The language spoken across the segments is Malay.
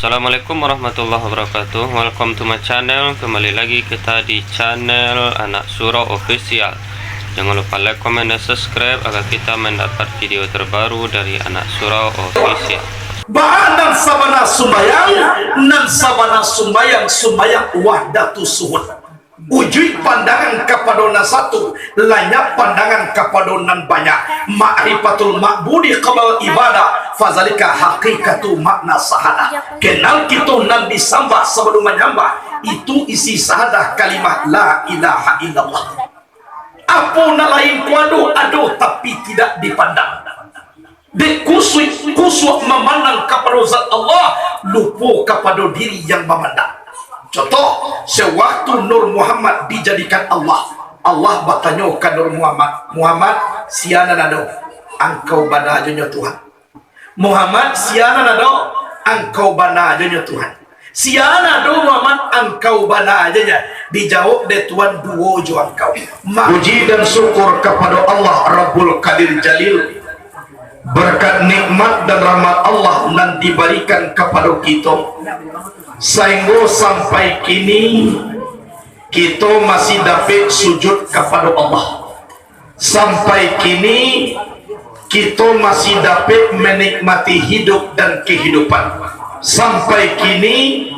Assalamualaikum warahmatullahi wabarakatuh. Welcome to my channel. Kembali lagi kita di channel Anak Surau Official. Jangan lupa like, comment, dan subscribe agar kita mendapat video terbaru dari Anak Surau Official. Bahanan sabana sumbayang wahdatu suhud. Ujui pandangan kepadonan satu, lanya pandangan kepadonan banyak. Ma'rifatul ma'budi qabal ibadah, fazalika haqiqatu makna sahadah. Kenal kita nan disambah sebelum menyembah, itu isi sahadah kalimat la ilaha illallah. Apa na lain kuadu ado tapi tidak dipandang. De kusuk memandang kepada zat Allah, lupa kepada diri yang memandang. Contoh, sewaktu Nur Muhammad dijadikan Allah bertanya ke Nur Muhammad, siana nado engkau bana aja Tuhan. Muhammad, siana nado engkau bana aja Tuhan. Siana do Muhammad engkau bana aja. Dijawab de Tuhan duo jo engkau. Puji dan syukur kepada Allah Rabbul Qadir Jalil. Berkat nikmat dan rahmat Allah yang diberikan kepada kita, sehingga sampai kini kita masih dapat sujud kepada Allah. Sampai kini kita masih dapat menikmati hidup dan kehidupan. Sampai kini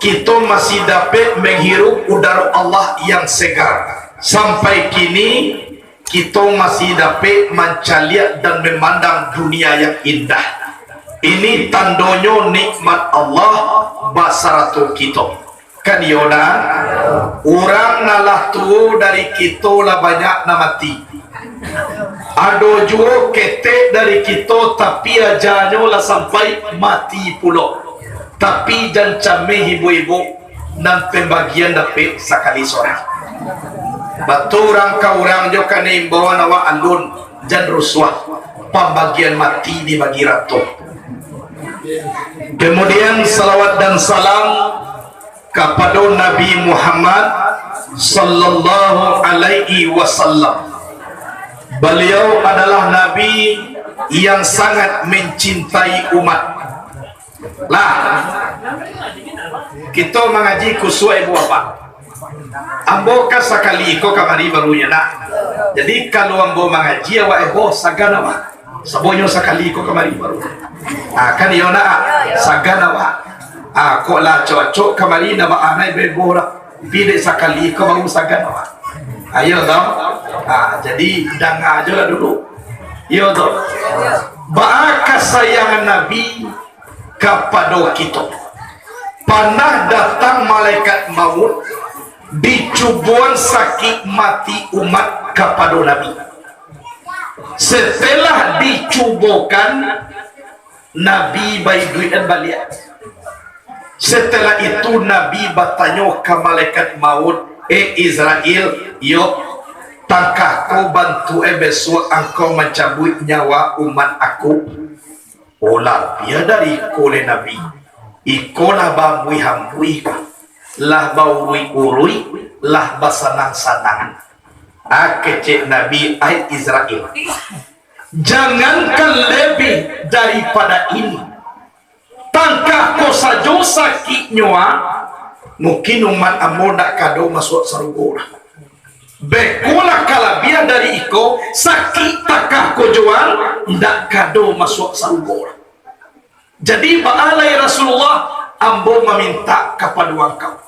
kita masih dapat menghirup udara Allah yang segar. Sampai kini kita masih dapat mencaliat dan memandang dunia yang indah. Ini tandanya nikmat Allah basaratu kita. Kan yona orang nalah tu dari kita lah banyak na mati. Ado juga ketek dari kita tapi ajanyo lah sampai mati pula. Tapi dan came ibu-ibu dan pembagian dapat sekali seorang. Baturang kaurang jo kana imbawa nawa alun jan ruswah pembagian mati dibagi ratu. Kemudian salawat dan salam kepada Nabi Muhammad sallallahu alaihi wasallam. Beliau adalah nabi yang sangat mencintai umat. Lah kita mengaji kusua ibu apa? Ambo ka sakali ko kamari barunya nak. Jadi kalau ambo mengaji awak ebo sagana wa. Sabonyo sakali ko kamari baru. Kan iyo na sagana wa. Ko la cocok kamari na maanay bebora. Pide sakali ko baru sagana wa. Ayo dong. Jadi dang aja lah dulu. Iyo dong. Ba'a kasayangan Nabi kepada kita. Panah datang malaikat maut dicubuan sakit mati umat kepada Nabi. Setelah dicubukan Nabi bayi duit dan balik. Setelah itu Nabi bertanya ke malaikat maut, Israel, yo tangkah kau bantu besok engkau mencabut nyawa umat aku. Olah biadari kole Nabi ikola bambui hambui lah baurui urui lah basanang-sanangan. Kecek Nabi ay Israel, jangankan lebih daripada ini. Tangkah ko sajo sakit nyoa mungkin umat amoda kado masuk surga. Bekola kalabia dari iko sakit takah ko jual ndak kado masuk surga. Jadi baalai Rasulullah ambo meminta kepada engkau,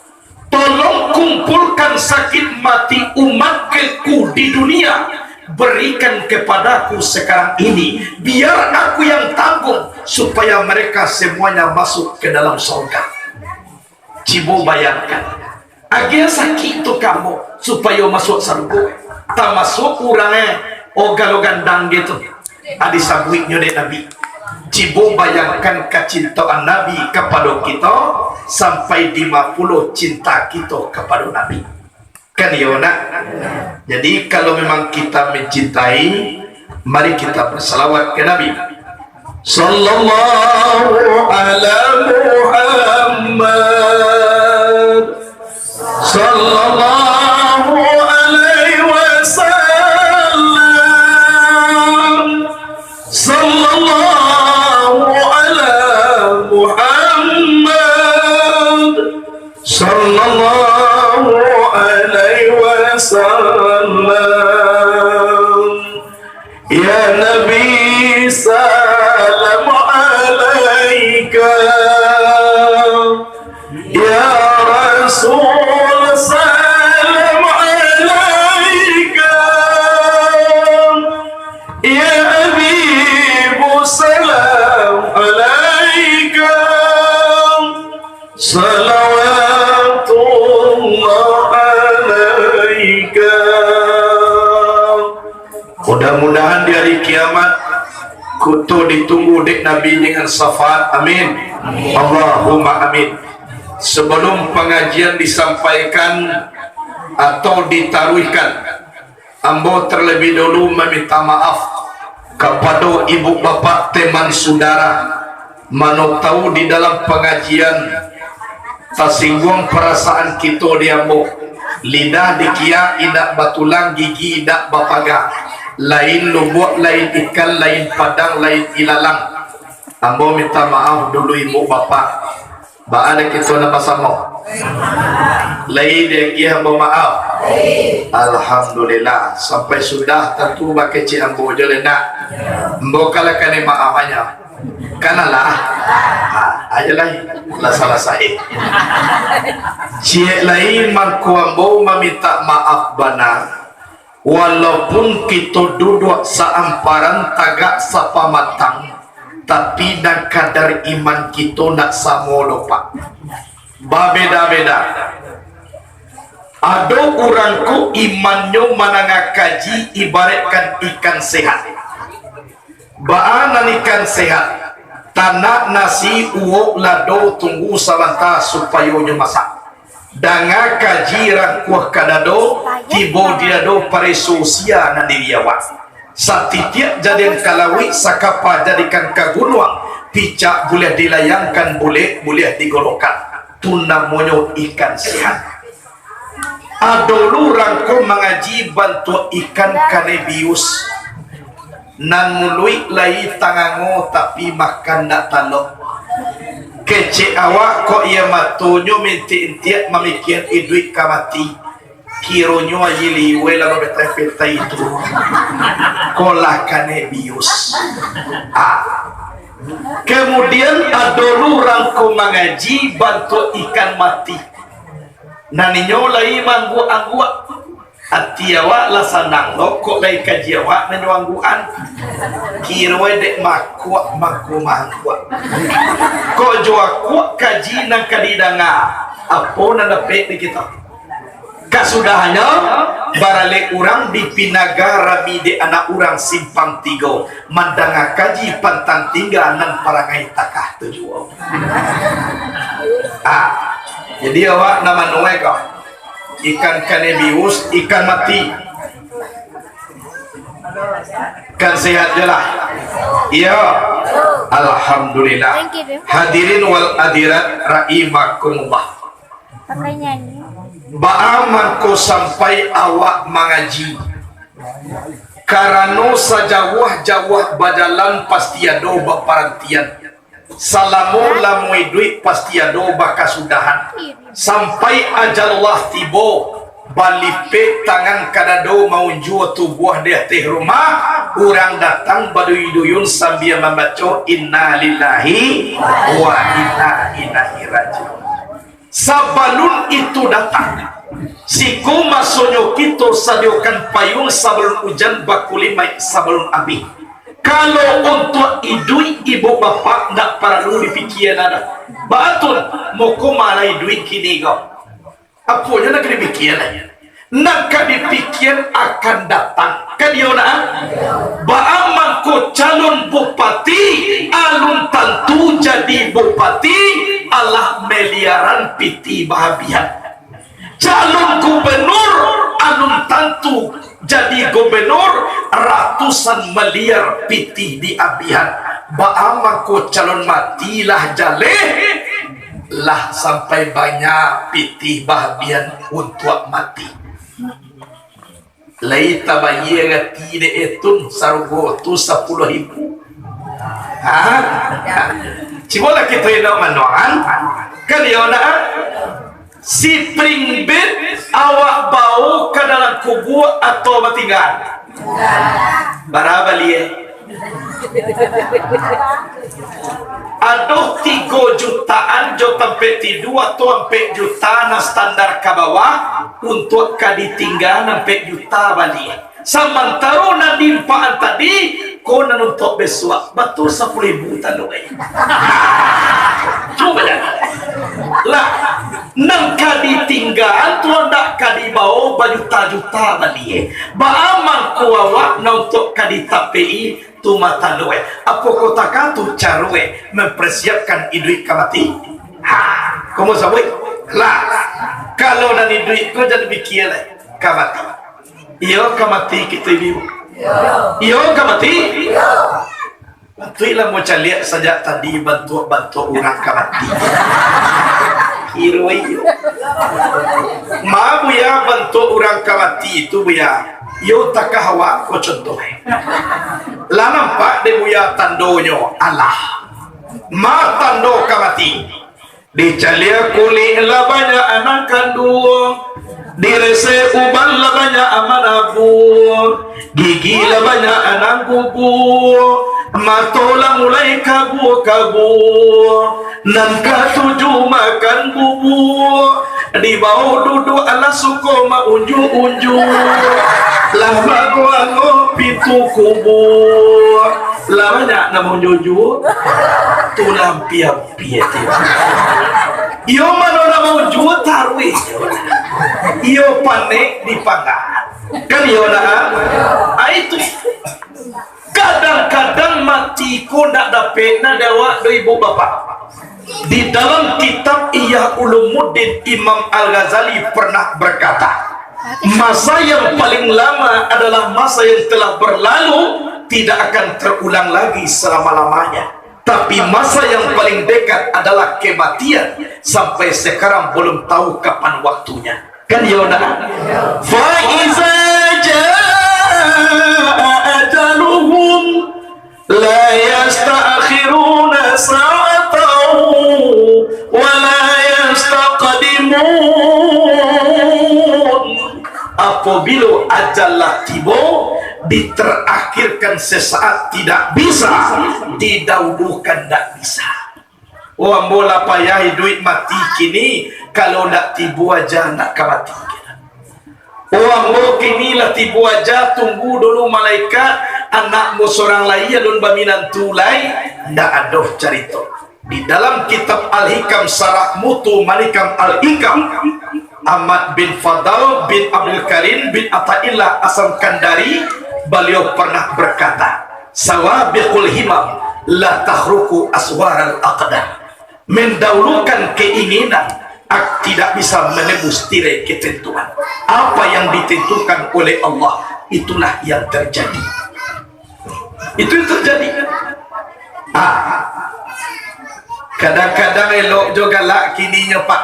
tolong kumpulkan sakit mati umatku di dunia, berikan kepadaku sekarang ini, biar aku yang tanggung supaya mereka semuanya masuk ke dalam surga. Cibo bayangkan, agar sakit itu kamu supaya masuk surga, tak masuk orangnya ogalo-gandang gitu. Adi sabuiknya dari Nabi. Cibo bayangkan kecintaan Nabi kepada kita sampai 50 cinta kita kepada Nabi. Kan ya nak? Jadi kalau memang kita mencintai, mari kita bersalawat ke Nabi. Sallallahu ala Muhammad. Sallallahu alaihi wasallam. Sallallahu ala Muhammad. salam. Ya Nabi salam alaika. Ya Rasul salam alaika. Ya Habibu salam alaika. Salawatullah alaika. Mudah-mudahan di hari kiamat kutu ditunggu dek Nabi dengan syafaat. Amin. Allahumma amin. Sebelum pengajian disampaikan atau ditaruhkan, ambo terlebih dulu meminta maaf kepada ibu bapak teman saudara. Mano tahu di dalam pengajian tersinggung perasaan kita di ambo. Lidah dikia indak batulang, gigi indak bapaga. Lain lubuk, lain ikan, lain padang, lain ilalang. Ambo minta maaf dulu ibu bapak. Baada kita nak bersama. Lain dia kia ambo maaf. Alhamdulillah sampai sudah tentu bakai cik ambo je nak. Ambo kalau kena maafnya. Kanalah. Ajalah lah salah saya. Cik lain marku ambo meminta maaf benar. Walaupun kita duduk seamparan tagak sapa matang, tapi dan kadar iman kita nak sama lupa. Beda-beda. Ada orangku imannya menangah kaji ibaratkan ikan sehat. Baanan ikan sehat. Tanah nasi uok lado tunggu sebentar supaya masak. Danga kaji rangkuah kadado tibo diado pare sosial na diriawan. Satitiak jadian kalawi sakapa jadikan kagunuang. Picak boleh dilayangkan, boleh digolokkan. Tu namanya ikan sehat. Adolu rangko mengaji bantu ikan kanebius. Nan mului lai tangango tapi makan nak talok. Kece awak kok ia matonyo minti intiak memikir idui kamati. Kironyo ayili wela betai itu. Kolah kanebius. Kemudian adolu rangko mengaji bantu ikan mati. Naninyo lai manggu-anggu. Atiawa lah sanang lo kok lai kajiawa nanyuangguan. Kirwe dek makuak kok jua kuak kaji nang kadidanga apa nang dapet di kita. Kasudahannya barale urang di Pinaga Rabi de anak urang simpang tigo mandanga kaji pantang tinggal nan parangai takah tujuh. Jadi awak nama noe kau ikan kanebius, ikan mati. Kan sehat je lah. Iya. Alhamdulillah. Hadirin wal hadirat rahimakumullah. Pakai nyanyi. Baaman ko sampai awak mengaji. Karena sajawah-jawah bajalan pasti ada baparantian. Salamu lamui duit pasti ada bakasudahan. Sampai ajallah tibo balipe tangan kadado mau jual tubuh dia teh rumah orang datang badui-duyun sambil membaca inna lillahi wa inna ilaihi rajiun. Sabalun itu datang siku masonyo kita sadiokan payung sebelum hujan bakuli mai sebelum abi. Kalau untuk idui ibu bapak nak perlu dipikir ada. Batul mau kumalai duit kini kau. Apa yang nak dipikir? Nak dipikir akan datang. Kan dia nak? Baaman ko calon bupati, alun tentu jadi bupati, Allah miliaran piti bahagia. Calon gubernur, alun tentu jadi gubernur, ratusan miliar piti di abihan. Baaman ko calon matilah jaleh, lah sampai banyak piti bahagian untuk mati. Laita bayar tidak etun sarugo tu 10.000. Cibola kita nak manuan kan dia nak si pringbit awak bau ke dalam kubur atau bertinggal? Berapa lihat? Aduh 3 jutaan jo sampai 2 atau 4 juta na standar ke bawah untuk ditinggal sampai juta balik. Samantara na dimpaan tadi kau nanuntok besok betul 10.000 tanu coba jangan lah nang ditinggal tu ndak dibawa berjuta-juta balik baaman ku awak nanuntok ditapei tu mata doe apa kau takkan tu carwe mempersiapkan duit kamati kamu sabui lah kalau nani duit kau jadi pikir kamati iyo kamati kita ibu iyo kamati bantuilah mau caliak saja tadi bantu orang kamati hero iyo ma buya bantu orang kamati itu buya yo takahawa ko contoh la nampak de buya tandonyo Allah ma tando kamati dicalia kulit la banyak anak kandung direse uban la banyak amanabur gigi la banyak anak bubur matola mulai kabur nangka 7 makan bubur di bawah duduk ala suko ma unju lama gua pintu kubur lah banyak namun jujur tulang pia-pia iyo mana namun jujur tarwih iyo panik dipanggat kan iyo itu kadang-kadang matiku ndak dapet nadawa do ibu bapak di dalam kitab Ihya Ulumuddin Imam Al-Ghazali pernah berkata masa yang paling lama adalah masa yang telah berlalu tidak akan terulang lagi selama-lamanya tapi masa yang paling dekat adalah kematian sampai sekarang belum tahu kapan waktunya kan yona fa iza ajaluhum la yasta'khiruna sa'atan wa la yastaqdimun apabila ajallah tiba diterakhirkan sesaat tidak bisa didahulukan tidak bisa orang bola payah duit mati kini kalau nak tibu aja nak mati orang bola kini lah tibu aja tunggu dulu malaikat anakmu seorang lain alun baminan tulai ndak ada cerita di dalam kitab Al-Hikam Sarah Mutu Malikam Al-Hikam Ahmad bin Fadal bin Abdul Karim bin Ata'illah Asam Kandari beliau pernah berkata sawabiqul himam la tahruku aswaral aqdam mendahulukan keinginan tidak bisa menembus tirai ketentuan apa yang ditentukan oleh Allah itulah yang terjadi itu yang terjadi kadang-kadang elok juga lah kininya pak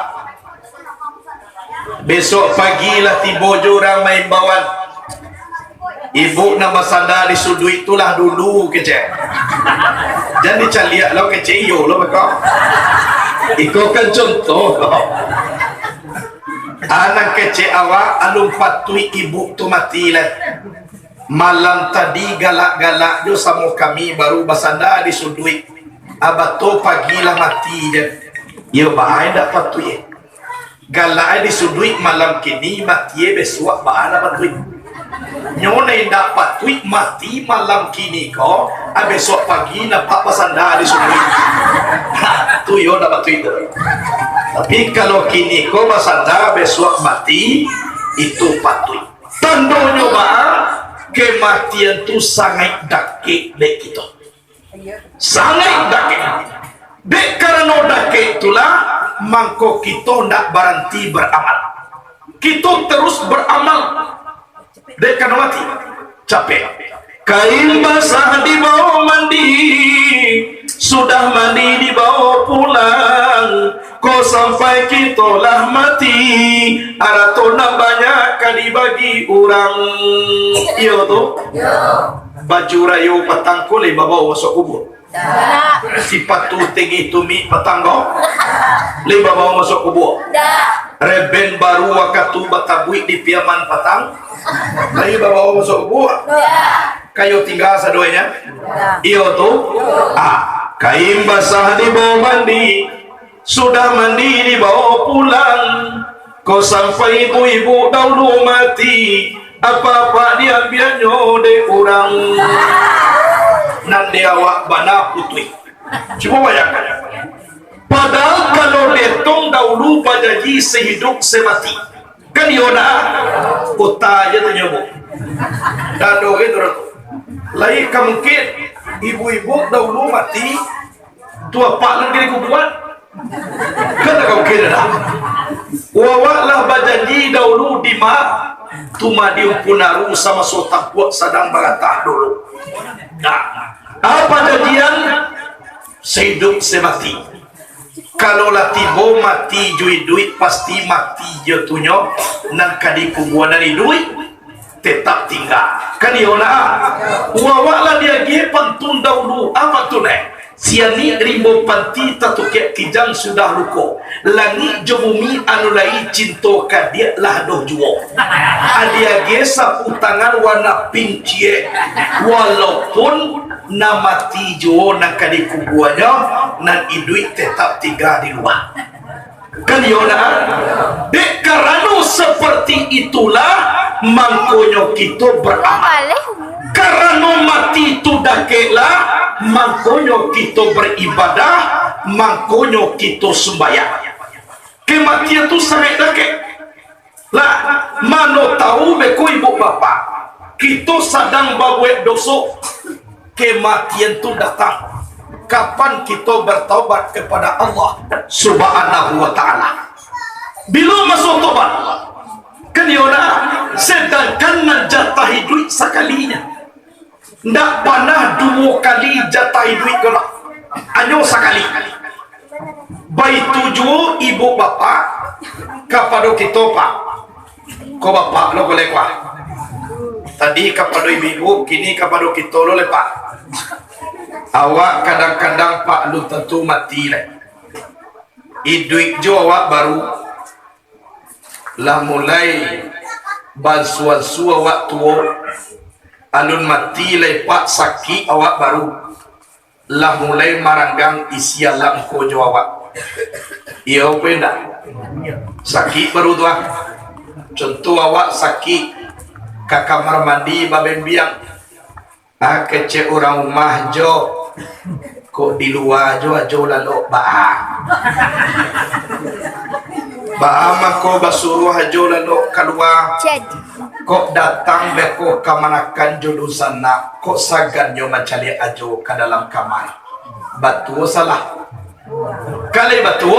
besok pagilah tiba orang main bawan ibu nama sandar di sudu itulah dulu kecek jangan dicaliak lo kecek iyo lo bekau ikutkan contoh anak kecek awak alum patui ibu tu mati lah malam tadi galak-galak jo sama kami baru basandar di sudu abato pagilah mati je yo bahaya dak patui galak di sudu malam kini mati besok bahaya patui nyone dapat tweet mati malam kini kau besok pagi dapat pasanda di sini tu yo dapat tweet tapi kalau kini kau pasanda besok mati itu patui tandanya bah kematian tu sangat dakik dek kita sangat dakik dek karena dakik itulah mangko kita ndak berhenti beramal kita terus beramal dekat mati capek kain basah dibawa mandi sudah mandi dibawa pulang kau sampai kitolah mati aratona banyak kan dibagi orang iya tu baju rayu petang kule bawa masuk kubur si patu tinggi tumi petang kau le bawa masuk kubur reben baru wakatu batabui di piaman patang lagi bawa masuk gua kayu tinggal sadoanya iyo tuh kain basah di bawah mandi sudah mandi dibawa pulang kau sampai ibu-ibu dahulu mati apa-apa dia biarnya de orang nanti awak bana putui coba bayangkan padahal kalau letong dahulu bajaji sehidup semati kan yona kota aja tuh nyobo dan doa itu lagi mungkin ibu-ibu dahulu mati tua pak lagi kubuat kan kau kira wawaklah bajaji dahulu di ma tuma diumpunaru sama sotak buat sadang balatah dulu nah apa jadian sehidup semati kalau latibo mati jui duit pasti mati jotunyo nan kadi kubuan dari duit tetap tinggal kan yona wawaklah dia gepan tunda dulu apa tuh nek siani rimbo panti tatuke kijang sudah luko langit jomumi anu lai cinto kadia lah doh juo adia gesa putangan warna pink cie walaupun namati juo nak kadi kubuanya nan idui tetap tinggal di luar kan yona dek karena seperti itulah mangkonyo kita beramal karena mati itu dakelah mangkonyo kita beribadah mangkonyo kita sembahyang kematian itu sangat dake lah mano tahu beko ibu bapak kita sedang babuet dosa kematian itu datang kapan kita bertaubat kepada Allah subhanahu wa ta'ala bila masuk tobat kan yona sedangkan jatahi duit sekalinya ndak pernah 2 kali jatahi duit kalau hanya sekali baik tujuh ibu bapak kepada kita pak ko bapak lo boleh kuah tadi kepada ibu kini kepada kita lo lepak awak kadang-kadang pak lu tentu mati lah iduik jo awak baru lah mulai bansuan-su awak tua alun mati lai pak sakit awak baru lah mulai maranggang isi alam kojo awak iya apa enggak sakit baru tua contoh awak sakit ke kamar mandi baben biang kece orang rumah jo kok di luar jo lalu Baama ko basuruh hajo lalu keluar kok datang beko kamanakan jodosan nak kok saganyo mencari ajo ke dalam kamar batu salah kali batu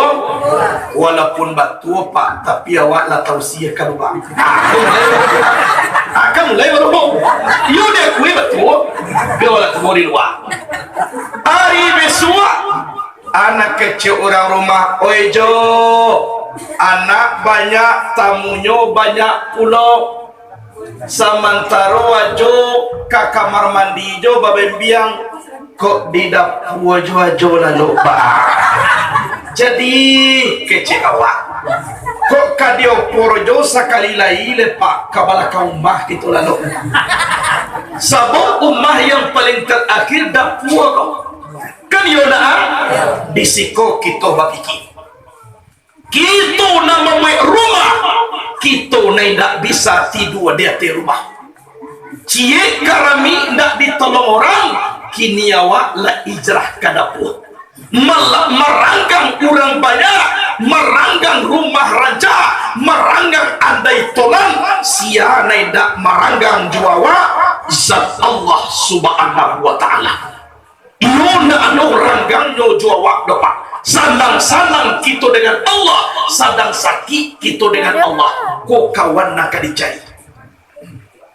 walaupun batu pak tapi awak lah tausiah keluar akan mulai baru you dia kue batu dia wala keluar di luar hari besok anak kecil orang rumah ojo anak banyak tamunya banyak pulau samantara ajo ke kamar mandi jo baben biang kok di dapur ajo lalu jadi kecil awak kok kadio porojo sekali lagi lepak kabala kaumah gitu lalu sabuk ummah yang paling terakhir dapur kan yona disiko kita bakiki kita nama rumah kita tidak bisa tidur di atas rumah cie karami tidak ditolong orang kini awak lah ijrah ke dapur malah meranggang orang banyak meranggang rumah raja meranggang andai tolan sia tidak meranggang juawa zat Allah subhanahu wa ta'ala yuna anu ranggang nyo juawa depan sandang-sandang kita dengan Allah sadang sakit kita dengan Allah kok kawan nak dicari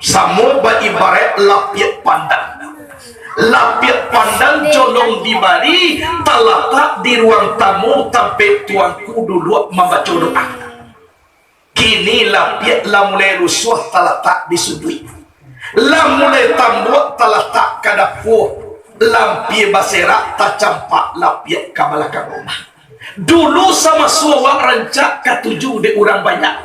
samo ba ibarat lapiat pandang jolong dibari talatak di ruang tamu sampai tuanku dulu membaca doa kini lapiat lah mulai rusuh talatak di sudut lah mulai tambuk talatak ke dapur lampi basera tak campak lapiat ke belakang rumah Dulu sama suawak rancak ketujuh de orang banyak.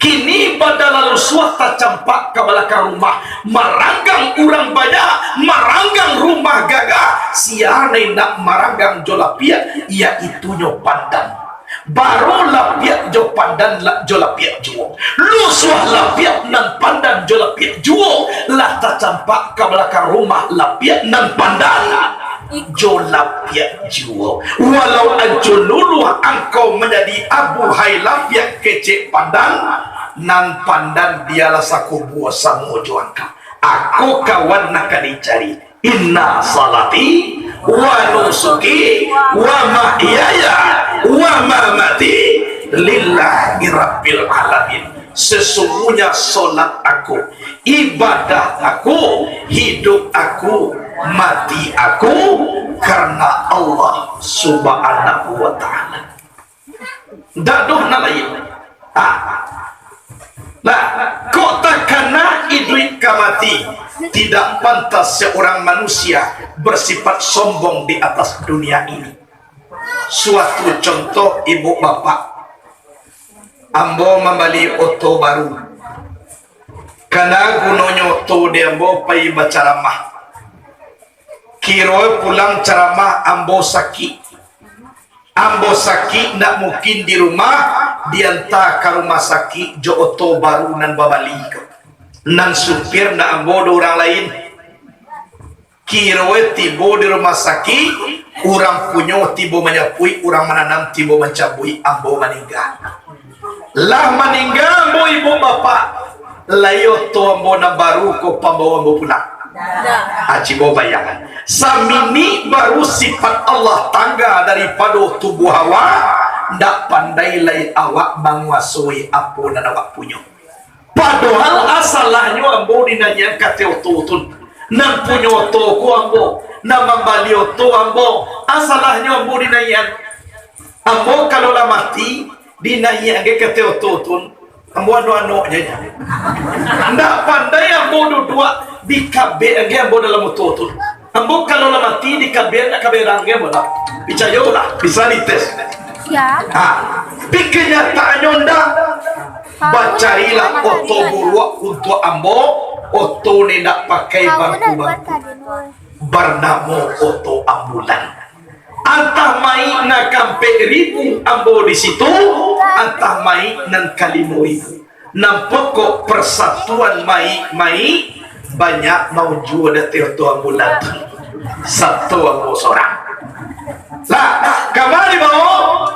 Kini pada lalu suata campak ke belakang rumah, maranggang orang banyak, maranggang rumah gagah. Sianai nak maranggang jolapiak, iaitu nyo pandan. Baru lapiak jo pandan la jolapiak juo. Lu suah lapiak nan pandan jolapiak juo. Lah tak campak ke belakang rumah lapiak nan pandan jolapiak juo. Walau anjo luluh engkau menjadi abu hai lapiak kecek pandan, nan pandan dialah saku buah samojo angka. Aku kawan nak dicari. Inna salati wa nusuki wa mahyaya wa mamati lillahi rabbil alamin. Sesungguhnya solat aku, ibadah aku, hidup aku, mati aku karena Allah subhanahu wa ta'ala. Daduh na lain. Nah, kok tak kena idrik kamati. Tidak pantas seorang manusia bersifat sombong di atas dunia ini. Suatu contoh ibu bapak, ambo membeli oto baru. Karena gunanya oto dia ambo pai baca ramah. Kiro pulang ceramah ambo sakit. Ambo sakit nak mungkin di rumah, diantar ke rumah sakit jo oto baru nan babali nan supir nak ambo orang lain. Kiro tibo di rumah sakit, orang punyo tibo menyapui, orang menanam tibo mencabui, ambo meninggal. Lah meninggal ambo ibu bapak, layo to ambo na baru ko pambawa ambo pulang. Acibo bayangan. Samini baru sifat Allah tangga daripada tubuh hawa, ndak pandai lai awak menguasai apa dan awak punya. Padahal asalahnya ambo dinanya kate ototun, nan punya oto ko ambo, nan membali oto ambo, asalahnya ambo dinanya. Ambo kalau lah mati dinanya ke kate ototun, ambo anu nya. Ndak pandai ambo dua di kabe age ambo dalam ototun. Ambo kalau lah mati di kabe range bola. Bicayola, bisa dites. Ya. Pikirnya tak nyonda. Bacarilah oto buruk untuk ambo. Oto ni nak pakai bangku-bangku. Bernama oto ambulan. Antah mai na kampe ribu ambo di situ, antah mai nan kalimu ribu. Nam pokok persatuan mai banyak mau jual dari oto ambulan. Satu ambo seorang. Lah, kamari bawa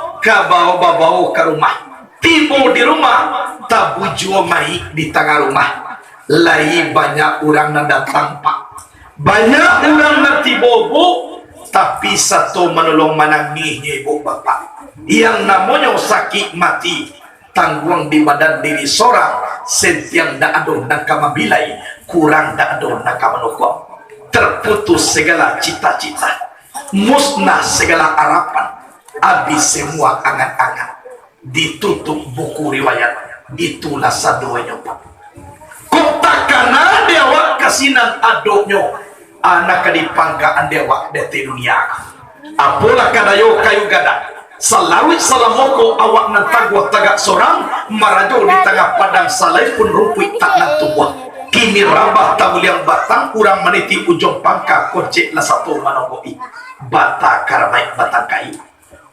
ke rumah. Tibo di rumah, tabu jual mai di tengah rumah. Lai banyak orang yang datang pak. Banyak orang yang tibo bu, tapi satu menolong menangisnya ibu bapak. Yang namanya sakit mati, tanggung di badan diri seorang, sentiang dak ada nak kamabilai, kurang dak ada nak kamanokok. Terputus segala cita-cita, musnah segala harapan, habis semua angan-angan, ditutup buku riwayat. Itulah sadonya pak. Kok takkan dewa kasinan adonyo anak dipanggaan dewa dete dunia. Apalah kadayo kayu gada. Selalu salamoko awak nantagwa tagak sorang marajo di tengah padang salai pun rumput tak nantuwa. Kini rabah tamuliang batang kurang meniti ujung pangka kocek lah satu manogoi bata karamai batang kai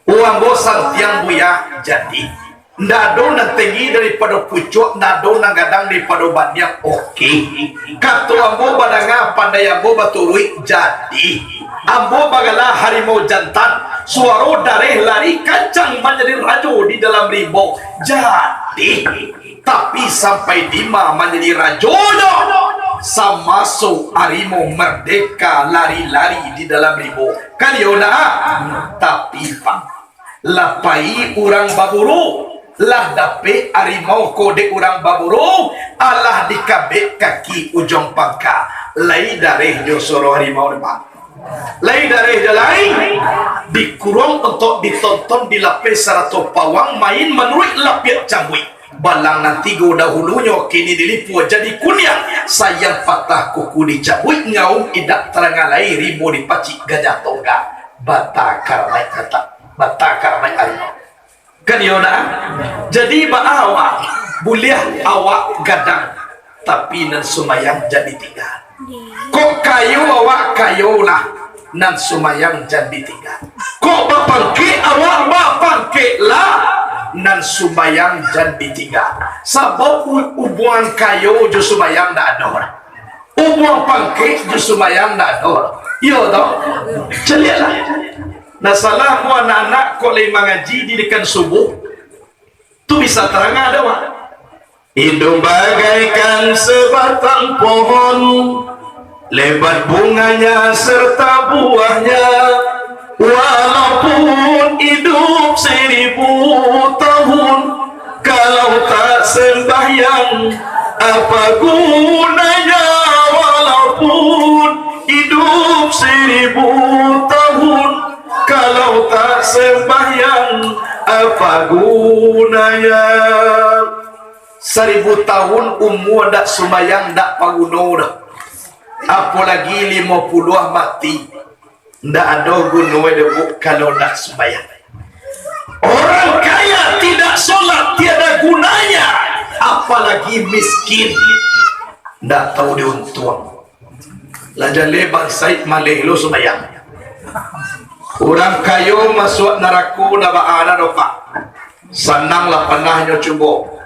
uang bosan tiang buya jadi ndado nan tinggi daripada pucuk ndado nan gadang daripada banyak oke katu ambo badanga pandai ambo baturui jadi ambo bagalah harimau jantan suara dareh lari kancang menjadi rajo di dalam rimbo jadi tapi sampai Dima menjadi rajonya sama so harimau merdeka lari-lari di dalam rimbo kaliona tapi pak lapai orang baburu lah dape harimau kode orang baburu Allah dikabek kaki ujung pangka lai dareh josoro harimau pak lai dareh jalai dikurung untuk ditonton di lapis sarato pawang main menurut lapis cambui balang nanti go dahulunya kini dilipu jadi kunyang sayang patah kuku dicabut ngaum idak terangalai ribu dipacik gajah tongga bata karamai kata batakar mai ari kan yona. Jadi awak buliah awak gadang tapi nan sumayang jadi tinggal. Kok kayu awak kayu lah nan sumayang jadi tinggal. Kok bapangke awak bapangke lah nan sumayang jadi tinggal. Sabab hubungan kayu jo sumayang dak ada. Hubungan pangke jo sumayang dak ada. Yo toh. Celialah. Nah salah mu anak-anak kok lagi mengaji di dekat subuh tu bisa terang ada wak. Hidup bagaikan sebatang pohon, lebat bunganya serta buahnya. Walaupun hidup 1000 tahun, kalau tak sembahyang apa gunanya? Walaupun hidup 1000 tahun, kalau tak sembahyang apa gunanya? 1000 tahun umur dak sembahyang dak paguno dah. Apalagi 50 mati ndak ada gunanya debu kalau dak sembahyang. Orang kaya tidak solat tiada gunanya, apalagi miskin ndak tahu diuntung. Lajar lebar Said Malih lo sembahyang. Orang kayo masuk neraka na baana do pak. Senanglah pernahnya cuba.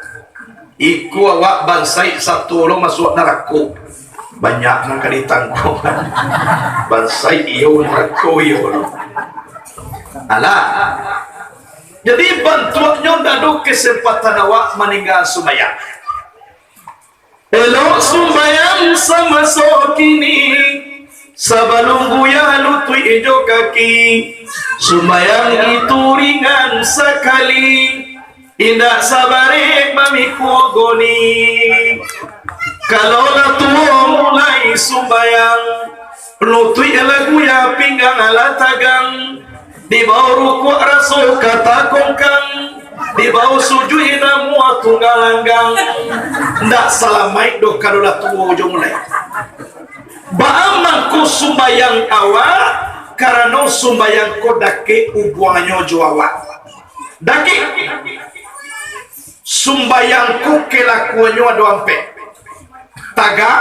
Iku awak bansai satu lo masuk neraka. Banyak nak ditanggung. Bansai iyo neraka iyo. Alah. Jadi bantuannya dadu kesempatan awak meninggal sumayang. Elok sumayang sama sokini. Sebelum buya lutui ijo kaki, sumayang itu ringan sekali. Indah sabarik mamikku goni. Kalau tua mulai sumbayang, lutui lagu ya pinggang ala tagang. Di bawah ruku rasul kata kongkang, di bawah sujud inamu tunggal langgang. Ndak salah maik do kalau tua ujung mulai. Baaman ko sumbayang awak karena sumbayang ko dake ubuanyo awak. Dake sumbayang ko kelakuanyo aduampe. Taga,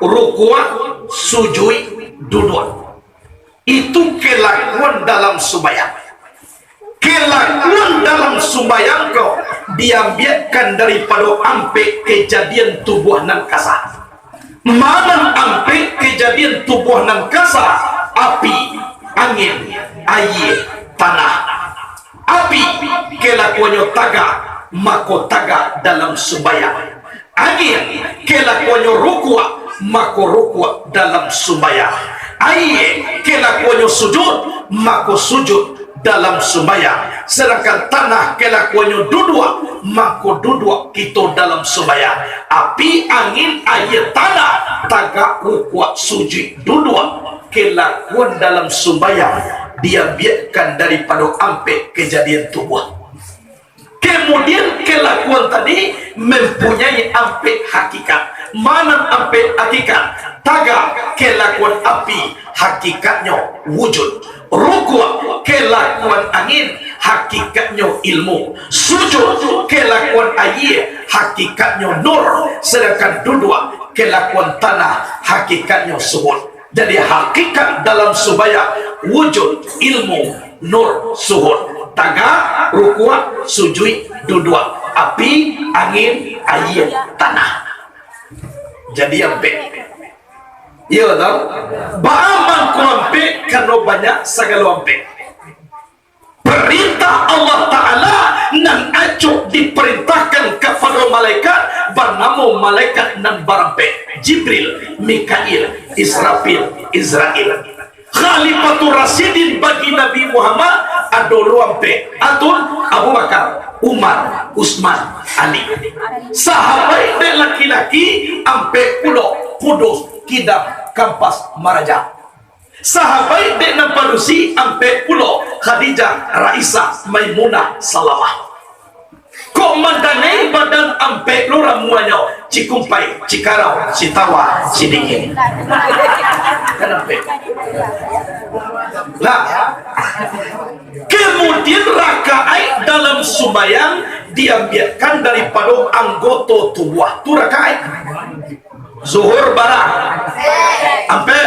rukua, sujui, duduk. Itu kelakuan dalam sumbayang. Kelakuan dalam sumbayang ko diambilkan daripada ampe kejadian tubuh nan kasar. Mana ampe kejadian tubuh nan kasar, api, angin, air, tanah. Api kelakuannya taga, mako taga dalam sembahyang. Angin kelakuannya rukua, mako rukua dalam sembahyang. Air kelakuannya sujud, mako sujud dalam sembahyang. Sedangkan tanah kelakuannya duduk, maka duduk kita dalam sembahyang. Api, angin, air, tanah, tagak, rukuk, sujud, duduk kelakuan dalam sembahyang dia biarkan daripada ampe kejadian tubuh. Kemudian kelakuan tadi mempunyai ampe hakikat. Mana ampe hakikat? Taga kelakuan api, hakikatnya wujud. Rukuk kelakuan angin, hakikatnya ilmu. Sujud kelakuan air, hakikatnya nur. Sedangkan duduk kelakuan tanah, hakikatnya suhud. Jadi hakikat dalam subaya wujud, ilmu, nur, suhud. Taga, rukuk, sujud, duduk. Api, angin, air, tanah. Jadi ampe. Iya tahu. Baaman ku ampe karena banyak segala ampe. Perintah Allah Ta'ala nan acuk diperintahkan kepada malaikat bernama malaikat nan barampe. Jibril, Mikail, Israfil, Israel. Khalifatul Rasidin bagi Nabi Muhammad adolu ampe. Atun Abu Bakar, Umar, Utsman, Ali. Sahabat dan laki-laki ampe pulau, Kudus, Kidam, Kampas, Maraja. Sahabat dan namparusi ampe pulau, Khadijah, Raisa, Maimunah, Salamah. Ko kok mandanai badan ampe lu ramuannya Cikumpai, Cikarau, Sitawa, Sidingin. Kenapa? Nah, kemudian rakaat dalam sembahyang diambilkan daripada anggota tubuh tu rakaat. Zuhur barang ampe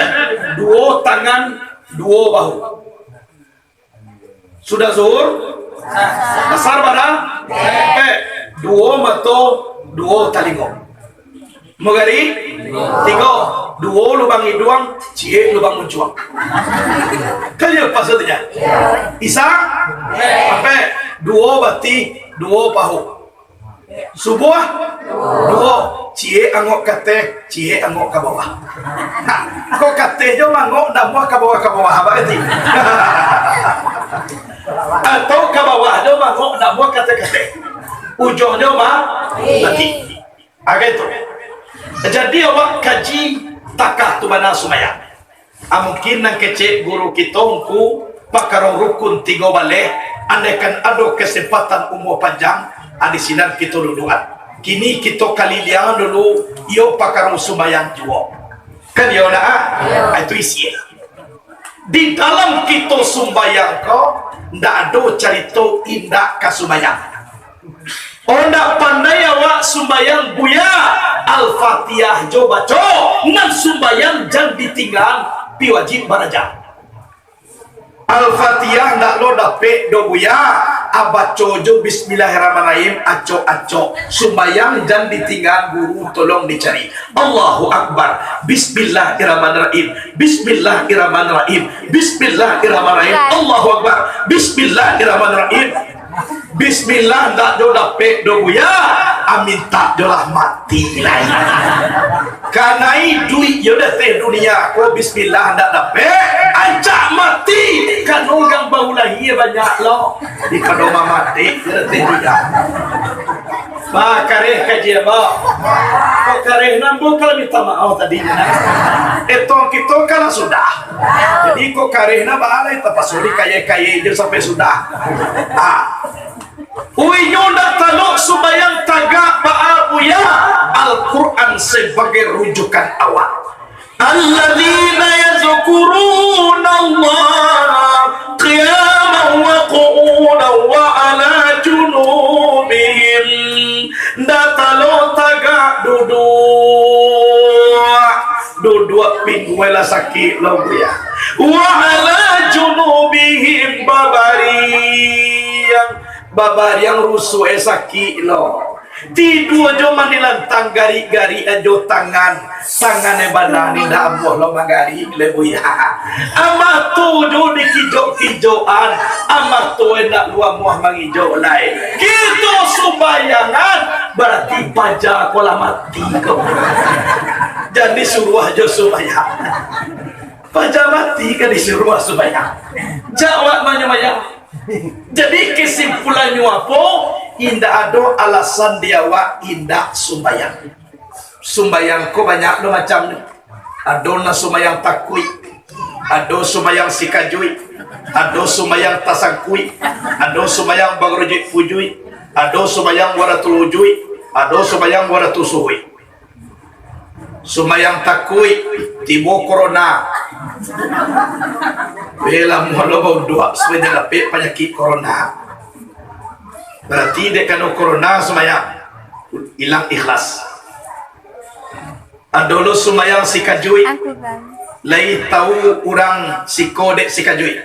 dua tangan dua bahu. Sudah zuhur asar barang dua mata dua talingo. Magari tiga dua lubang hidung cie lubang mencuang. Kalian apa maksudnya? Isa sampai dua bati dua pahu. Subuh dua cie angok kate cie angok ke bawah. Kok kate jo angok dah muah ke bawah apa itu? Atau ke bawah jo angok dah muah kate ujungnya mah mati. Agak itu. Jadi awak kaji takah tu mana sumayang. Mungkin nang kecek guru kita ungku pakar rukun tiga balik. Andaikan ada kesempatan umur panjang, di sinan kita duluan. Kini kita kali liang dulu, iyo pakar sumayang juga. Kan iyo nak? Itu isi. Di dalam kita sumbayang ko, ndak ada cerita indah kasumayang. Onda pandai awak sumbayang buya Al-Fatihah jo baca nan sumbayang jangan ditinggal pi wajib baraja. Al-Fatihah ndak lo dapat do buya abaco jo bismillahirrahmanirrahim aco sumbayang jangan ditinggal guru tolong dicari. Allahu Akbar bismillahirrahmanirrahim bismillahirrahmanirrahim bismillahirrahmanirrahim Allahu Akbar bismillahirrahmanirrahim. Bismillah ndak do dapet do buya amin tak do lah mati lain kanai duit yo dah teh dunia ko bismillah ndak dapet ajak mati kan orang bau lahir banyak lo di kadoma mati teh dunia ba kareh kaji ba ko kareh nambo kalau minta maaf tadi etong kita kalau sudah jadi ko kareh na balai tapasuri kaya je sampai sudah Uyunda taluk subayang tagak ba'abuya Al-Quran sebagai rujukan awal. Alladzina yazkuruna Allah qiyaman wa qu'udan wa ala junubihim. Datalo tagak duduk pingwela sakit lo ya. Wa ala junubihim babar yang rusuh sakit lo tidur jo manilantang gari-gari ajo tangan badani dah abuh lo magari lebu ya amah tu jo dikijo-kijoan amah tu endak luang muah mangijo lain gitu sumbayangan berarti pajak kola mati kau jadi suruh jo sumbayang pajak mati kan disuruh sumbayang jawab manya-manya. Jadi kesimpulannya apa? Indah ada alasan dia wa indah sumbayang. Sumbayang ko banyak do macam ni. Ada na sumbayang takui, ada sumbayang sikajui, ada sumbayang tasangkui, ada sumbayang bagrojek pujui, ada sumbayang waratul ujui, ada sumbayang waratul suhui. Sumbayang takui tibo corona. Bela mualo dua sebenarnya dapat penyakit corona. Berarti dia kena corona semayang hilang ikhlas. Adolo semayang sikajui. Lai tahu orang sikodek sikajui.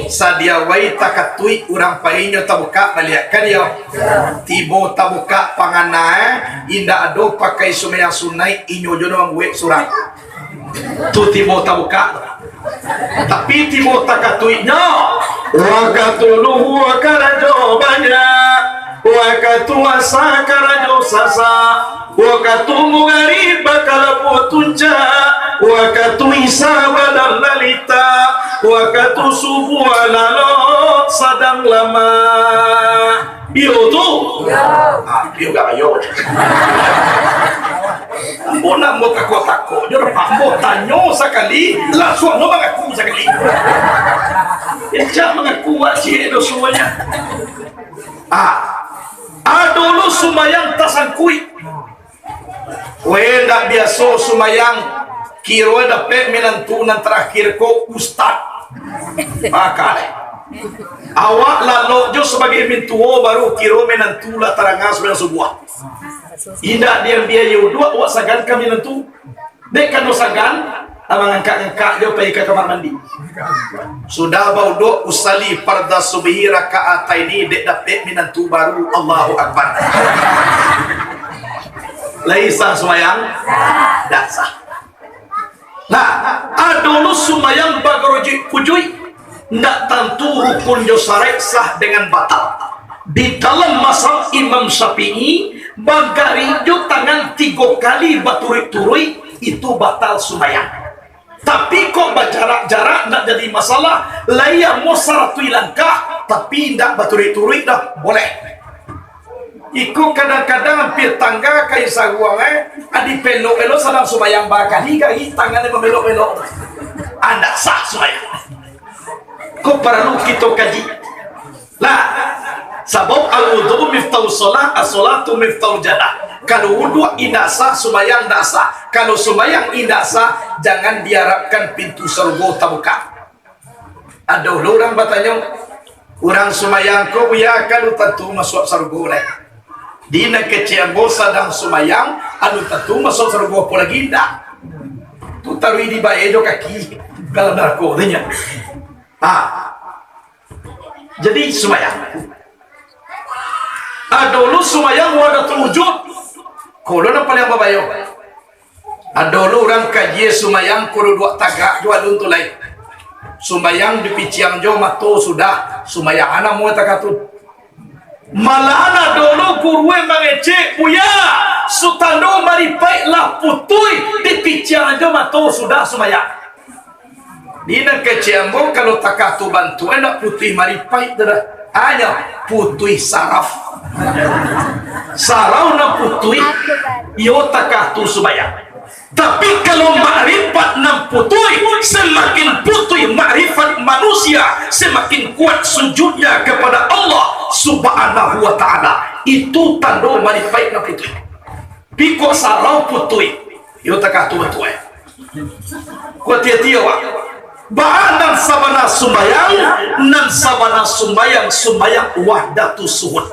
Sadia wai takatui orang painyo tabuka balik kan ya. Tibo tabuka pangana inda ado pakai semayang sunai inyo jono ambuek surang. Tu tibo tabuka. Tapi tibo takatuinya wakatuluhu wakarajo banyak wakatu asa karajo sasa wakatu mugari bakal putunja wakatu isa badal lalita wakatu subuh lalo sadang lama iyo tu iyo gak ayo Bona mo tako yo pambo tanyo sakali langsung no mengaku sakali ya mengaku sih itu semuanya Adolo sumayang tasangkui. Ndak biasa sumayang kiro dapat menentunan terakhir ko ustad. Makanya awak lalu jo sebagai mintuo baru kiro menentula tarangas dengan sebuah. Indah dia yudua awak sagan kami nentu. Dek kan sagan amang angkat dia pergi ke kamar mandi. Sudah bau do usali farda subhi rakaat ini dek dapat menentu baru Allahu Akbar. Laisa sumayang dasar. Nah, adolo sumayang bagaroji kujui ndak tentu rukun jo syar'i sah dengan batal. Di dalam mazhab Imam Syafi'i bagari jo tangan 3 kali baturui-turui itu batal sumayang. Tapi kok berjarak-jarak ndak jadi masalah. Laya mau saratui langkah tapi ndak baturui-turui dah boleh. Iku kadang-kadang hampir tangga kai saguang adi pelok-pelok sadang sumayang bakali kai tangannya memelok-melok. Anda sah sumayang. Kau perlu kita kaji. Lah, sebab al-wudu miftahu salat, as-salatu miftahu jannah. Kalau wudu indah sah, sumayang tak sah. Kalau sumayang indah sah, jangan diharapkan pintu surga terbuka. Ada orang bertanya, orang sumayang kau ya kalau tentu masuk surga leh. Dina kecian bosa dan sumayang, anu tentu masuk surga pula ginda. Tu taruh di baejo kaki kalau narkodanya. Jadi sumayang adolu sumayang wadatul wujud kalau na paling babayo adolu orang kaji sumayang kudu 2 tagak jua duntulai sumayang di piciang jo mato sudah sumayang anak mau takatun malahan adolu kurwe mangece puya sutando maripai lah putui di piciang jo mato sudah sumayang. Dina keciambo kalau takatu bantu enak putih maripai dah hanya putih saraf sarau na putih yo takatu subayang. Tapi kalau makrifat nam putih semakin putih makrifat manusia semakin kuat sujudnya kepada Allah Subhanahu wa taala. Itu tanda maripai na putih. Piko sarau putih yo takatu bantu ko tia-tia wa Ba'anan sabana sumbayang nan sabana sumbayang wahdatu suhud.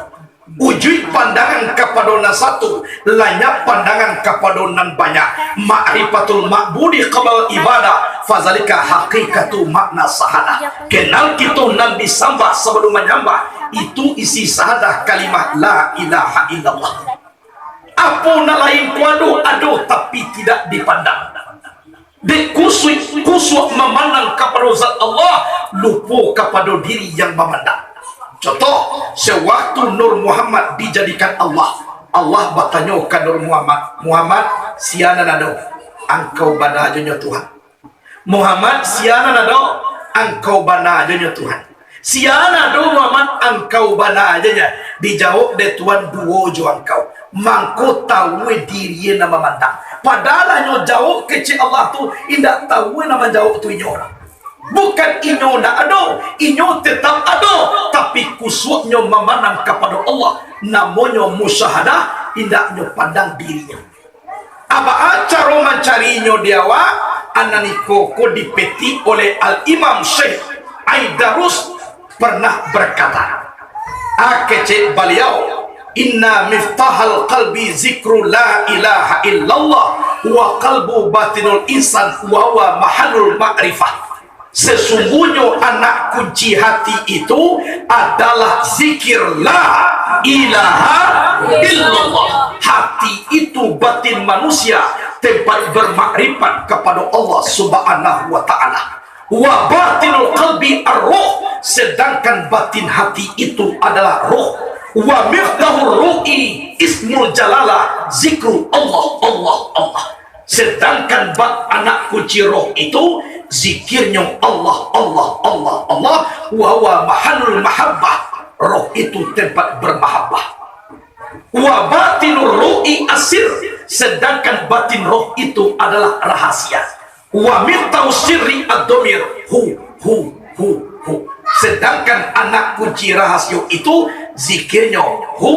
Ujui pandangan kepada satu, lanyap pandangan kepada nan banyak. Ma'rifatul ma'budi qabal ibadah, fazalika haqiqatu makna sahadah. Kenal kita nan disambah sebelum menyambah, itu isi sahadah kalimat la ilaha illallah. Apa lain kuadu aduh tapi tidak dipandang. Dek kusuk memandang kepada zat Allah, lupa kepada diri yang memandang. Contoh, sewaktu Nur Muhammad dijadikan Allah bertanya ke Nur Muhammad siana nado engkau bana aja Tuhan. Muhammad siana nado engkau bana aja Tuhan. Siana do Muhammad engkau bana aja. Dijawab de Tuhan duo jo engkau. Mangko tahu diri nama memandang. Padahal nyo jauh kecil Allah tu indah tahu nama jauh tu inyo. Bukan inyo ndak ada, inyo tetap ada, tapi kusuknya memandang kepada Allah. Namanya musyahadah, indah nyo pandang dirinya. Aba acara mencarinya diawa, ananiko ko dipeti oleh Al-Imam Syekh Aidarus pernah berkata, kecil beliau, inna miftahal qalbi zikru la ilaha illallah wa qalbu batinul insan wa huwa mahallul ma'rifah. Sesungguhnya anak kunci hati itu adalah zikir la ilaha illallah. Hati itu batin manusia, tempat bermakrifat kepada Allah Subhanahu wa taala. Wa batinul qalbi ar-ruh, sedangkan batin hati itu adalah ruh. Wa miftahur ru'i ismul jalalah, zikru Allah. Sedangkan anak kunci roh itu zikirnya Allah. Wa huwa mahallul mahabbah, roh itu tempat bermahabbah. Wa batinur ru'i asir, sedangkan batin roh itu adalah rahasia. Wa miftahu sirri ad-dhamir hu Sedangkan anak kunci rahasia itu zikirnya hu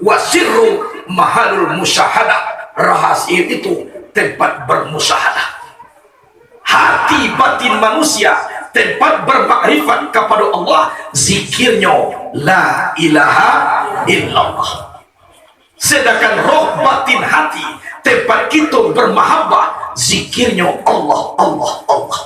wasirru mahalul musyahadah. Rahasia itu tempat bermusyahadah. Hati batin manusia tempat bermakrifat kepada Allah, zikirnya la ilaha illallah. Sedangkan roh batin hati tempat kita bermahabbah, zikirnya Allah, Allah, Allah.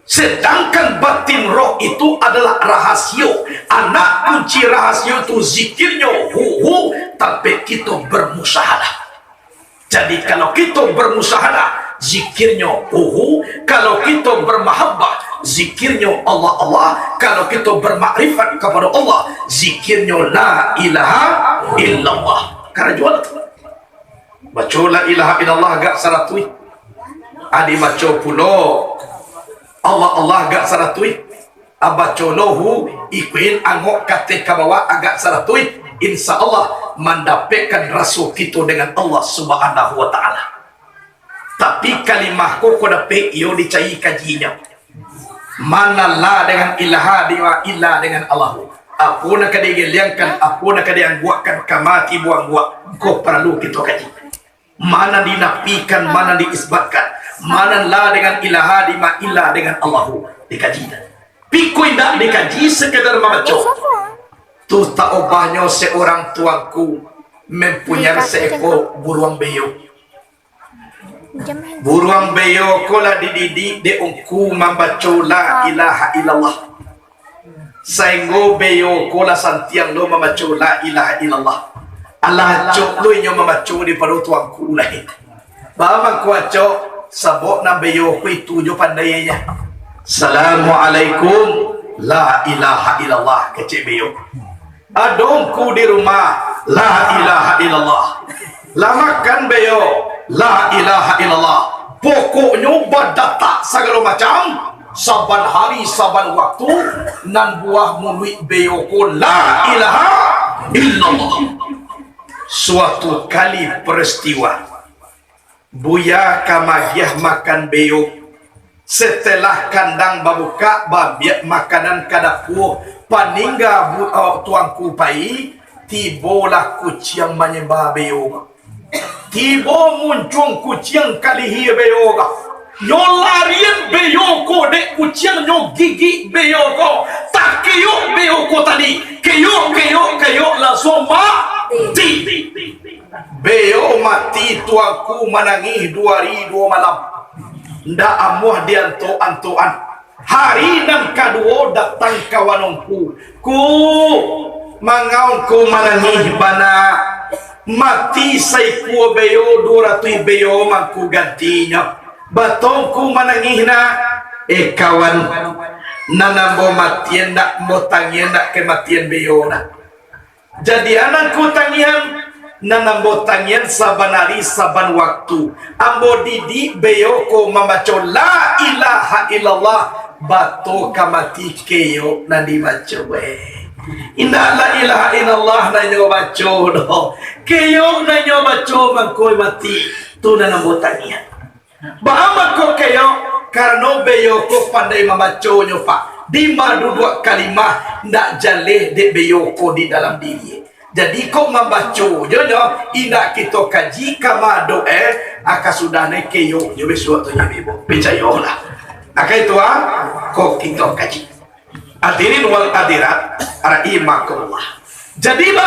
Sedangkan batin roh itu adalah rahasia. Anak kunci rahasia itu zikirnya hu, tapi kita bermusyahadah. Jadi kalau kita bermusyahadah, zikirnya hu. Kalau kita bermahabbah, zikirnya Allah, Allah. Kalau kita bermakrifat kepada Allah, zikirnya la ilaha illallah. Karena jual itu baca la ilaha illallah agak saratui, adi baca pulo Allah Allah agak saratui, abaca lohu ikuin angok kate kabawa agak saratui. Insya Allah mendapatkan rasul kita dengan Allah subhanahu wa ta'ala. Tapi kalimah kau dapat iyo dicai kajinya. Mana la dengan ilaha diwa illa dengan Allah. Apa nak dia geliangkan, apa nak dia buatkan kamati buang-buang. Kau perlu kita kaji. Mana dinafikan, mana diisbatkan. Mana la dengan ilaha diwa illa dengan Allah. Dikaji. Pikui tak dikaji sekedar membaca. Tu tak obahnya seorang tuanku mempunyai seekor buruang beo. Buruang beo kola dididik de ungku membaca la ilaha illallah. Sainggo beo kola santiang lo membaca la ilaha illallah. Allah cok lo nyo membaca di pada tuanku lain. Bama kuaco sabok na beo ku itu jo pandainya. Assalamualaikum la ilaha illallah kecik beo. Adongku di rumah la ilaha illallah. Lamakan beo la ilaha illallah. Pokoknya badata segala macam saban hari saban waktu nan buah mulut beo ko la ilaha illallah. Suatu kali peristiwa Buya kamagiah makan beo. Setelah kandang babuka babiak makanan kadapu paningga tuanku pai tibolah kucing menyembah beo. Tibo muncung kucing kalihi beo. Yo larian beo ko dek kucing nyo gigi beo ko. Tak keyo beo ko tadi. Keyo langsung mati. Beo mati tuanku menangis 2 hari 2 malam. Ndak amuh dianto-antoan. Hari nan kedua datang kawanongku. Ku mangaunku menangis bana. Mati saiku beo 200 beo mangku gantinya. Batongku menangis na. Kawan nanambo matian nak mo tangian nak kematian beo na. Jadi anakku tangian nanambo tangian saban hari saban waktu. Ambo didi beyoko membaca la ilaha illallah bato kamati keyo nadi baca we. Indah la ilaha illallah na nyo baca do. Keyo na nyo baca mangkoi mati tu nanambo tangian. Bahama ko keyo karena beyoko pandai membaca nyo pak. Di madu 2 kalimah ndak jaleh de beyoko di dalam diri. Jadi kau membaca jono indak kita kaji kama doa aka sudah naik keyo nyobe suatu nyobe percayalah aka itu kau kita kaji hadirin wal hadirat rahimakumullah. Jadi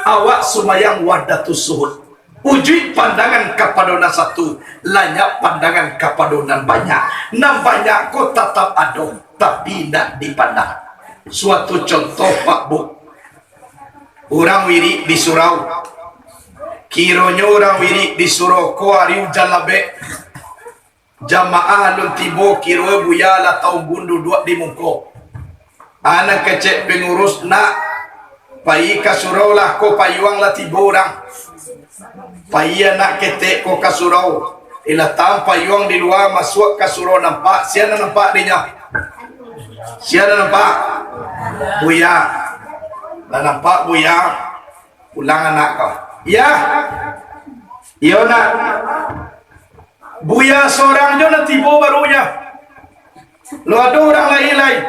awak sumayang wadatus suhud uji pandangan kepada satu lanyak pandangan kepada banyak nan banyak kau tetap ada tapi tidak dipandang. Suatu contoh Pak Bu, orang wiri di surau, kironya orang wiri di surau ko ariu jalabe jamaah lun tibo kiro buya la tau bundu 2 di mungko anak kecek pengurus nak pai ka surau lah ko payuang la tibo orang pai anak ketek ko ka surau ila tam payuang di luar masuk ka surau nampak siapa nampak dinya siapa nampak buya. Dah nampak buya ulang anak kau. Ya. Iya nak. Buya seorang jo na tibo barunya. Lu ada orang lain-lain.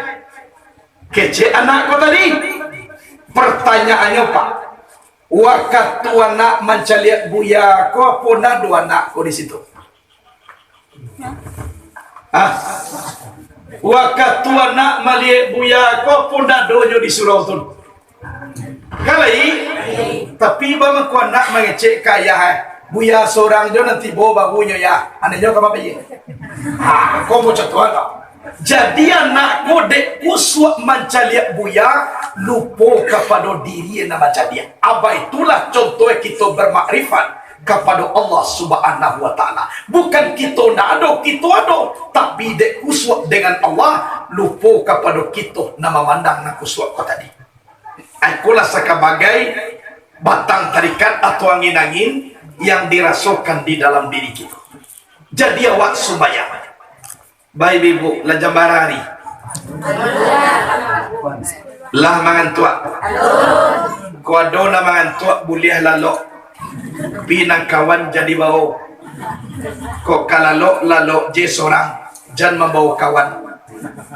Kece anak kau tadi. Pertanyaannya Pak, waktu anak mencaliat buya kau pun ada anak kau di situ. Waktu anak melihat buya kau pun ada di surau tu. Kalai, tapi bang kau anak mengecek kaya buya seorang jo nanti bawa bagunya ya. Anaknya kau apa ye? Kau mau contoh tak? Jadi anak kodek uswak mencaliat buya lupa kepada diri yang mencaliat. Apa itulah contohnya kita bermakrifat kepada Allah Subhanahu wa taala. Bukan kita nak ada, kita ada, tapi dek uswak dengan Allah lupa kepada kita nama mandang nak uswak kau tadi. Akulah sebagai batang tarikat atau angin-angin yang dirasakan di dalam diri kita. Jadi awak sembahyang. Baik ibu, lah jambarari. Lah mangan tuak. Kau ada mangan tuak boleh lalok. Pinang kawan jadi bau. Kau kalalok je seorang. Jangan membawa kawan.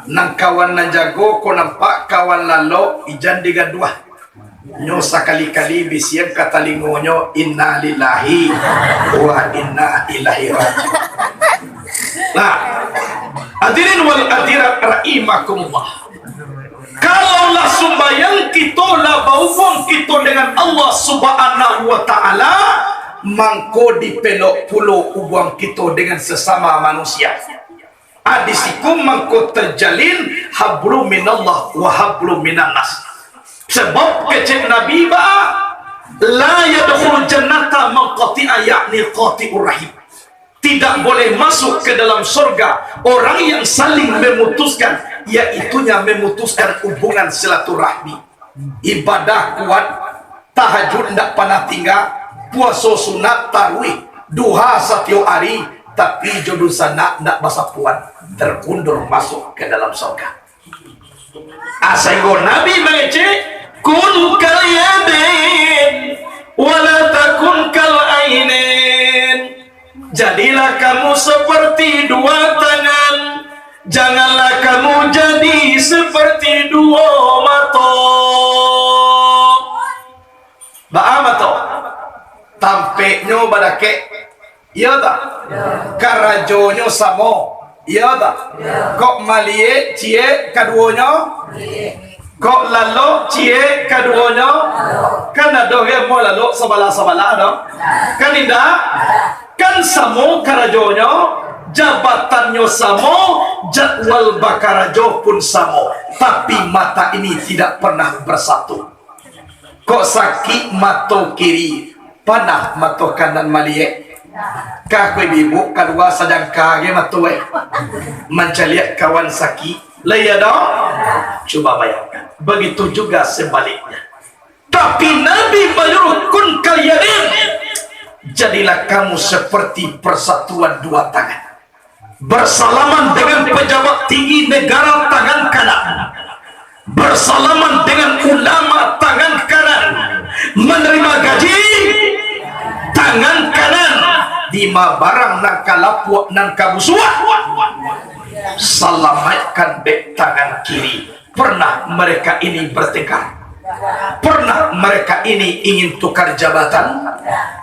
Nang kawan nan jago, kau nampak kawan lalok, ijan digaduah. Nyo sekali-kali bisian kata lingonyo, inna lillahi wa inna ilaihi raji'un. Nah, hadirin wal hadirat rahimakumullah. Kalaulah sembahyang kita lah bauang kita dengan Allah Subhanahu wa taala, mangko dipelok pulau ubuang kita dengan sesama manusia. Adisikum mangko terjalin hablu minallah wa hablu minannas. Sebab kecek Nabi ba la yadkhulul jannata man qati'a ya'ni qati'ur rahim. Tidak boleh masuk ke dalam surga orang yang saling memutuskan, yaitunya memutuskan hubungan silaturahmi. Ibadah kuat, tahajud tidak pernah tinggal, puasa sunat tarawih, duha setiap hari, tapi jodoh sana tidak basa puan, terundur masuk ke dalam surga. Asaigo Nabi mengecek, kun kal yadain wala takun kal ainin. Jadilah kamu seperti dua tangan, janganlah kamu jadi seperti dua mata. Ba'a mata tampeknya badake, iya tak? Karajonyo samo, iya tak? Kok malie cie kaduonyo, kok lalu cie kaduonyo, kan ada yang mau lalu sabala-sabala dong, kan indah. Kan samo karajonyo, jabatannya samo, jadwal bakarajo pun samo, tapi mata ini tidak pernah bersatu. Kok sakit mata kiri, panah mata kanan malie. Kaku ibu kedua sedang kage mata mencaliat kawan sakit, laya dong. Coba bayangkan, begitu juga sebaliknya. Tapi Nabi menyuruh kun kalian. Jadilah kamu seperti persatuan dua tangan, bersalaman dengan pejabat tinggi negara tangan kanan, bersalaman dengan ulama tangan kanan, menerima gaji tangan kanan, dima barang nang kalapuak nang kabusuak, selamatkan dek tangan kiri. Pernah mereka ini bertengkar? Pernah mereka ini ingin tukar jabatan?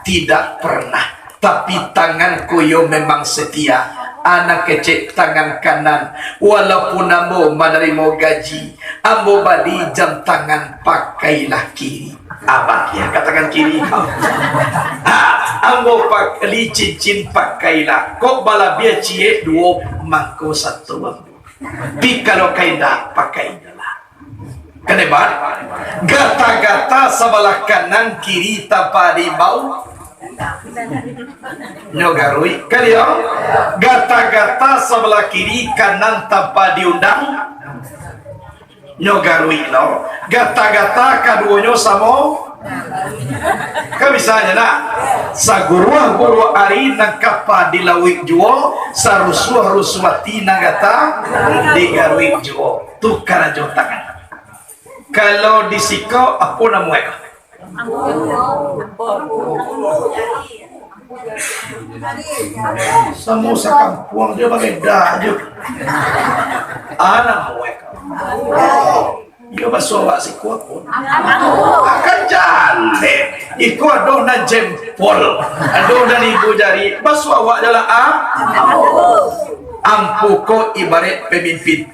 Tidak pernah. Tapi tanganku yo memang setia. Anak kecil tangan kanan, walaupun ambo menerima gaji, ambo badi jam tangan pakailah kiri. Abang ya katakan kiri. Ambo pakai cincin pakailah. Kok bala biar cie dua mangko satu. Tapi kalau kaida pakai. Kenapa? Gata-gata sebelah kanan kiri tanpa dibau. Nyogarui kalian. Gata-gata sebelah kiri kanan tanpa diundang. Nyogarui lo. Gata-gata kaduanya sama. Kan misalnya nak saguruah ari nang kapa dilawik juo, sarusuah-rusuati nang gata digarui juo. Tukar aja tangan. Kalau disiko apa namanya? Semua sekampung dia pakai dah je. Anak mereka. Dia bawa si kuat pun. Akan jale. Iku adoh na jempol. Adoh na ibu jari. Bawa awak adalah ampu ko ibarat pemimpin.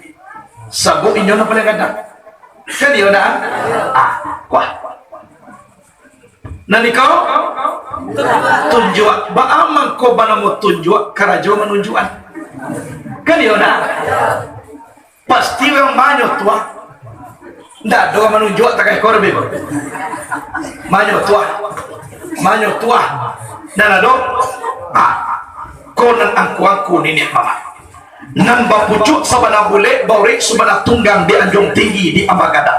Sabuk inyo na paling ganda. Kan dia dah. Wah. Nanti kau tunjuk. Baamang ko ba na mo tunjuk karajo menunjukan. Kan dia dah. Pasti yang banyak tua. Nggak doa menunjuk tak kayak korbe bro. Banyak tua. Dan ada konan angku nenek mama. Nan bapucuk sabana bule bauri subana tunggang di Anjung Tinggi di Ambagada.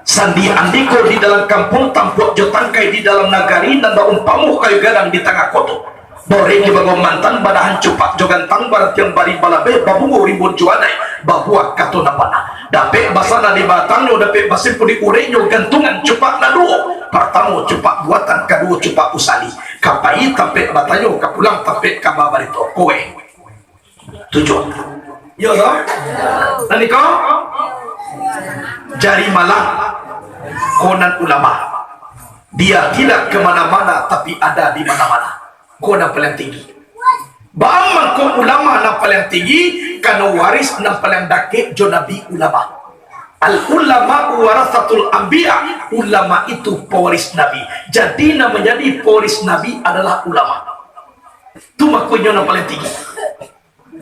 Sandi andiko di dalam kampung tampuk jotangkai di dalam nagari dan baum pamuh kayu gadang di tengah koto. Bauri di bagong mantan badahan cupak jogantang barat yang bari balabe babungu rimbun juadai babuak kato napana. Dapet basana di batang nyo dapet basim pudi urenyo gantungan cupak na duo. Pertama cupak buatan, kedua cupak usali. Kapai tapet batanyo kapulang tapet kababarito kowe. Tujuh. Yo dong. Nanti kau jari malang konan ulama. Dia tidak kemana-mana tapi ada di mana-mana. Konan paling tinggi. Bang ko ulama na paling tinggi kana waris na paling dake jo nabi ulama. Al ulama warasatul anbiya. Ulama itu pewaris nabi. Jadi na menjadi pewaris nabi adalah ulama. Itu makunya na paling tinggi.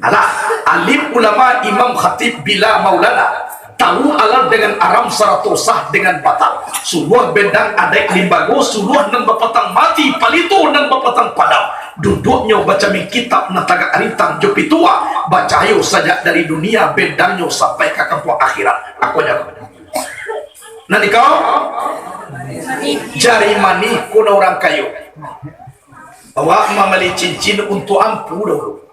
Alah, alim ulama imam khatib bila maulana. Tahu alam dengan aram saratosah dengan batal. Suluh bendang adek limbago, suluh nang bapatang mati, palito nang bapatang padam. Duduknya baca min kitab na taga arintang jopi tua. Baca ayo saja dari dunia bendangnya sampai ke kampung akhirat. Aku jaga. Nanti kau jari mani kuna orang kayu. Awak memali cincin untuk ampu dulu.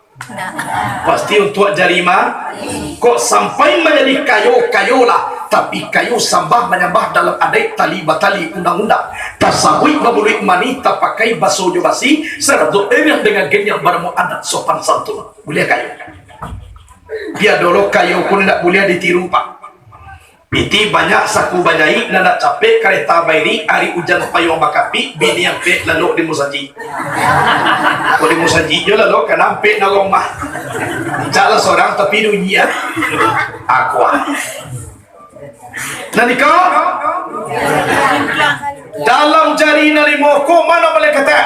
Pasti untuk jarima. Kok sampai menjadi kayu lah. Tapi kayu sambah menyambah dalam adat tali batali undang-undang. Tasawik babulik mani tak pakai baso basi. Seratu enak dengan genyang baramu adat sopan santun. Boleh kayu. Dia dulu kayu pun tidak boleh ditiru pak. Piti banyak saku banyai nana capek kereta bairi hari hujan payung bakapi bini yang pek lalu di musaji. Kalau di musaji jo lalu kena pek na rumah. Jala seorang tapi dunia aku. Nanti kau dalam jari nari moko mana boleh kata?